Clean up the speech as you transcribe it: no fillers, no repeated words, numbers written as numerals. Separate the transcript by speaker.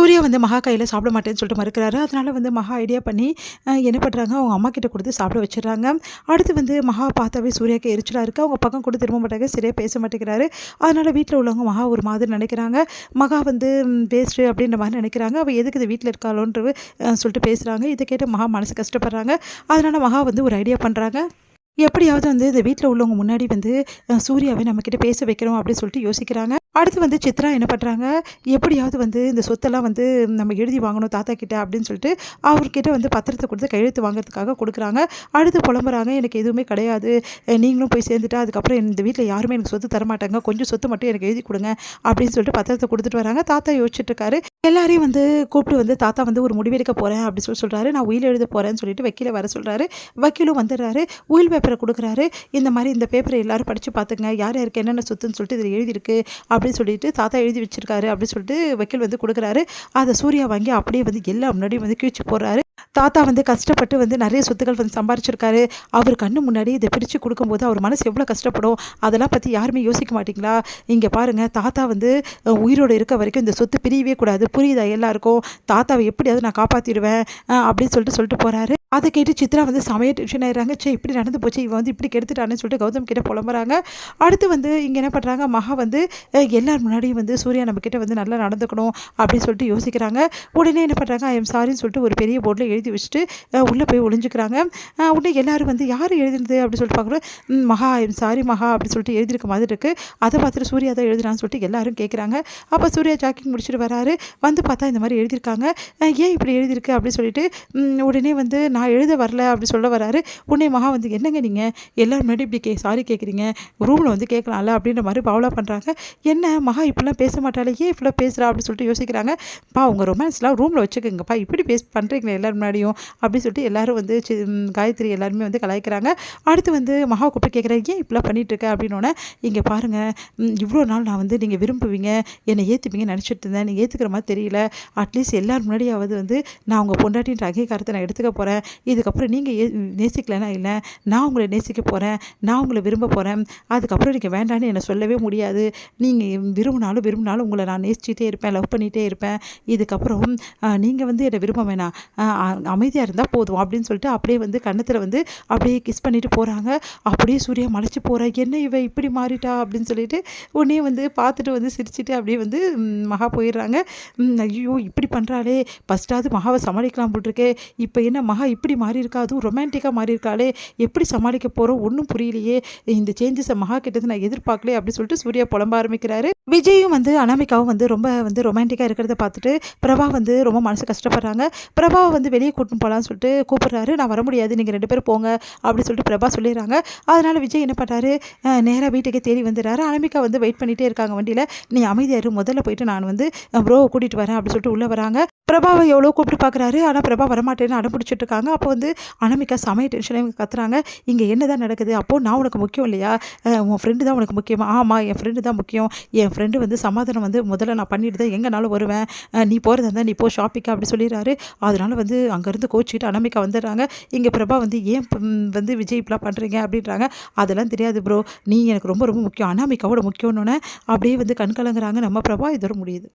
Speaker 1: சூர்யா வந்து மகா கையில் சாப்பிட மாட்டேன்னு சொல்லிட்டு மறுக்கிறாரு. அதனால வந்து மகா ஐடியா பண்ணி என்ன பண்ணுறாங்க, அவங்க அம்மா கிட்ட கொடுத்து சாப்பிட வச்சுடுறாங்க. அடுத்து வந்து மகா பார்த்தாவே சூர்யாவுக்கு எரிச்சலாக இருக்குது. அவங்க பக்கம் கூட திரும்ப மாட்டாங்க, சரியாக பேச மாட்டேங்கிறாரு. அதனால் வீட்டில் உள்ளவங்க மகா ஒரு மாதிரி நினைக்கிறாங்க. மகா வந்து வேஸ்ட்டு அப்படின்ற மாதிரி நினைக்கிறாங்க. அவள் எதுக்கு இது வீட்டில் இருக்காளோன்ற சொல்லிட்டு பேசுகிறாங்க. இதை கேட்டு மகா மனசு கஷ்டப்படுறாங்க. அதனால் மகா வந்து ஒரு ஐடியா பண்ணுறாங்க. எப்படியாவது வந்து இந்த வீட்டில் உள்ளவங்க முன்னாடி வந்து சூர்யாவை நம்மக்கிட்ட பேச வைக்கிறோம் அப்படின்னு சொல்லிட்டு யோசிக்கிறாங்க. அடுத்து வந்து சித்ரா என்ன பண்ணுறாங்க, எப்படியாவது வந்து இந்த சொத்தெல்லாம் வந்து நம்ம எழுதி வாங்கணும் தாத்தா கிட்ட அப்படின்னு சொல்லிட்டு அவர்கிட்ட வந்து பத்திரத்தை கொடுத்து கையெழுத்து வாங்குறதுக்காக கொடுக்குறாங்க. அடுத்து புலம்புறாங்க, எனக்கு எதுவுமே கிடையாது, நீங்களும் போய் சேர்ந்துட்டா அதுக்கப்புறம் இந்த வீட்டில் யாருமே எனக்கு சொத்து தரமாட்டாங்க, கொஞ்சம் சொத்து மட்டும் எனக்கு எழுதி கொடுங்க அப்படின்னு சொல்லிட்டு பத்திரத்தை கொடுத்துட்டு வராங்க. தாத்தா யோசிச்சுட்டு இருக்காரு. எல்லாரையும் வந்து கூப்பிட்டு வந்து தாத்தா வந்து ஒரு முடிவெடுக்க போகிறேன் அப்படின்னு சொல்கிறாரு. நான் உயில் எழுத போகிறேன்னு சொல்லிட்டு வக்கீலை வர சொல்கிறாரு. வக்கீலும் வந்துடுறாரு. உயில் பேப்பரை கொடுக்குறாரு. இந்த மாதிரி இந்த பேப்பரை எல்லாரும் படித்து பார்த்துங்க, யார் யாருக்கு என்னென்ன சொத்துன்னு சொல்லிட்டு இதில் எழுதியிருக்கு அப்படின்னு சொல்லிட்டு தாத்தா எழுதி வச்சிருக்காரு அப்படின்னு சொல்லிட்டு வக்கீல் வந்து கொடுக்குறாரு. அதை சூர்யா வாங்கி அப்படியே வந்து எல்லா முன்னாடியும் வந்து கிழிச்சு போடுறாரு. தாத்தா வந்து கஷ்டப்பட்டு வந்து நிறைய சொத்துக்கள் வந்து சம்பாரிச்சிருக்காரு. அவர் கண்ணு முன்னாடி இதை பிரித்து கொடுக்கும்போது அவர் மனசு எவ்வளோ கஷ்டப்படும், அதெல்லாம் பற்றி யாருமே யோசிக்க மாட்டிங்களா? இங்கே பாருங்கள், தாத்தா வந்து உயிரோடு இருக்க வரைக்கும் இந்த சொத்து பிரியவே கூடாது, புரியுதா எல்லாருக்கும்? தாத்தாவை எப்படியாவது நான் காப்பாற்றிடுவேன் அப்படின்னு சொல்லிட்டு போகிறாரு. அதை கேட்டு சித்ரா வந்து சமைய டென்ஷன் ஆயிடுறாங்க. சே, இப்படி நடந்து போச்சு, இவன் வந்து இப்படி கெடுத்துட்டான்னு சொல்லிட்டு கௌதம் கிட்ட புலம்புறாங்க. அடுத்து வந்து இங்கே என்ன பண்ணுறாங்க, மகா வந்து எல்லார் முன்னாடியும் வந்து சூர்யா நம்மக்கிட்ட வந்து நல்லா நடந்துக்கணும் அப்படின்னு சொல்லிட்டு யோசிக்கிறாங்க. உடனே என்ன பண்ணுறாங்க, ஐ எம் சாரின்னு சொல்லிட்டு ஒரு பெரிய போர்டில் எழுதி வச்சுட்டு உள்ளே போய் ஒளிஞ்சுக்கிறாங்க. உடனே எல்லாரும் வந்து யார் எழுதுனது அப்படின்னு சொல்லிட்டு பார்க்குறோம். மகா ஐ எம் சாரி மகா அப்படின்னு சொல்லிட்டு எழுதியிருக்க மாதிரி இருக்குது. அதை பார்த்துட்டு சூர்யா தான் எழுதுறான்னு சொல்லிட்டு எல்லாரும் கேட்குறாங்க. அப்போ சூர்யா ஜாக்கிங் முடிச்சுட்டு வராரு. வந்து பார்த்தா இந்த மாதிரி எழுதியிருக்காங்க. ஏன் இப்படி எழுதியிருக்கு அப்படின்னு சொல்லிட்டு உடனே வந்து நான் எழுத வரல அப்படி சொல்ல வராரு. உடனே மகா வந்து என்னங்க நீங்கள் எல்லாரும் முன்னாடி இப்படி சாரி கேட்குறீங்க, ரூமில் வந்து கேட்கலாம்ல அப்படின்ற மாதிரி பாவலா பண்ணுறாங்க. என்ன மகா இப்படிலாம் பேச மாட்டாளே, ஏன் இப்படிலாம் பேசுகிறா அப்படின்னு சொல்லிட்டு யோசிக்கிறாங்க. பா, உங்கள் ரொமான்ஸ்லாம் ரூமில் வச்சுக்கோங்கப்பா, இப்படி பண்ணுறீங்களே எல்லாரும் முன்னாடியும் அப்படின்னு சொல்லிட்டு எல்லாரும் வந்து காயத்ரி எல்லாருமே வந்து கலாய்க்கிறாங்க. அடுத்து வந்து மகா கூப்பிட்டு கேட்குறேன், ஏன் இப்படிலாம் பண்ணிகிட்ருக்க அப்படின்னோடனே, இங்கே பாருங்கள், இவ்வளோ நாள் நான் வந்து நீங்கள் விரும்புவீங்க, என்னை ஏற்றுப்பீங்கன்னு நினச்சிட்டு இருந்தேன், நீங்கள் ஏற்றுக்கிற மாதிரி தெரியல. அட்லீஸ்ட் எல்லாரும் முன்னாடியாவது வந்து நான் உங்கள் பொண்டாட்டின்ற அங்கீகாரத்தை நான் எடுத்துக்க போகிறேன். இதுக்கப்புறம் நீங்கள் நேசிக்கலைன்னா இல்லை, நான் உங்களை நேசிக்க போகிறேன், நான் உங்களை விரும்ப போகிறேன். அதுக்கப்புறம் நீங்கள் வேண்டான்னு என்னை சொல்லவே முடியாது. நீங்கள் விரும்பினாலும் உங்களை நான் நேசிச்சிட்டே இருப்பேன், லவ் பண்ணிகிட்டே இருப்பேன். இதுக்கப்புறம் நீங்கள் வந்து என்னை விரும்ப வேணாம், அமைதியாக இருந்தால் போதும் அப்படின்னு சொல்லிட்டு அப்படியே வந்து கன்னத்தில் வந்து அப்படியே கிஸ் பண்ணிட்டு போகிறாங்க. அப்படியே சூர்யா மலைச்சு போகிறா. என்ன இவ இப்படி மாறிட்டா அப்படின்னு சொல்லிட்டு உடனே வந்து பார்த்துட்டு வந்து சிரிச்சுட்டு அப்படியே வந்து மகா போயிடுறாங்க. ஐயோ, இப்படி பண்ணுறாளே, ஃபஸ்ட்டாவது மகாவை சமாளிக்கலாம் போட்டிருக்கே, இப்போ என்ன மகா இப்படி மாறி இருக்கா, அதுவும் ரொமான்டிக்காக மாறி இருக்காளே, எப்படி சமாளிக்க போகிறோம் ஒன்றும் புரியலையே, இந்த சேஞ்சஸை மகா கிட்டது நான் எதிர்பார்க்கலே அப்படின்னு சொல்லிட்டு சூர்யா புலம்ப ஆரம்பிக்கிறாரு. விஜயும் வந்து அனாமிகாவும் வந்து ரொம்ப வந்து ரொமான்டிக்காக இருக்கிறத பார்த்துட்டு பிரபா வந்து ரொம்ப மனசு கஷ்டப்படுறாங்க. பிரபாவை வந்து வெளியே கூட்டின்னு போகலான்னு சொல்லிட்டு கூப்பிட்றாரு. நான் வர முடியாது, நீங்கள் 2 பேரும் போங்க அப்படின்னு சொல்லிட்டு பிரபா சொல்லிடுறாங்க. அதனால் விஜய் என்ன பண்ணுறாரு, நேராக வீட்டுக்கே தேடி வந்துடுறாரு. அனாமிகா வந்து வெயிட் பண்ணிகிட்டே இருக்காங்க வண்டியில். நீ அமைதியாரு, முதல்ல போயிட்டு நான் வந்து ப்ரோவை கூட்டிகிட்டு வரேன் அப்படின்னு சொல்லிட்டு உள்ளே வராங்க. பிரபாவை எவ்வளோ கூப்பிட்டு பார்க்குறாரு, ஆனால் பிரபா வரமாட்டேன்னு அடம்பிடிச்சிட்டு இருக்காங்க. அப்போ வந்து அனாமிகா சமைய டென்ஷனாக கத்துறாங்க. இங்கே என்ன தான் நடக்குது, அப்போது நான் உனக்கு முக்கியம் இல்லையா, உன் ஃப்ரெண்டு தான் உனக்கு முக்கியமா? ஆமாம், என் ஃப்ரெண்டு தான் முக்கியம். என் ஃப்ரெண்டு வந்து சமாதானம் வந்து முதல்ல நான் பண்ணிட்டு தான் எங்கேனாலும் வருவேன், நீ போகிறதா இருந்தால் நீ போ ஷாப்பிங்காக அப்படி சொல்லிடுறாரு. அதனால் வந்து அங்கேருந்து கோச்சிக்கிட்டு அனாமிகா வந்துடுறாங்க. இங்கே பிரபா வந்து ஏன் வந்து விஜய் இப்படிலாம் பண்ணுறீங்க அப்படின்றாங்க. அதெல்லாம் தெரியாது ப்ரோ, நீ எனக்கு ரொம்ப ரொம்ப முக்கியம், அனாமிகாவோட முக்கியம்னு அப்படியே வந்து கண்கலங்குறாங்க நம்ம பிரபா. இதோட முடியுது.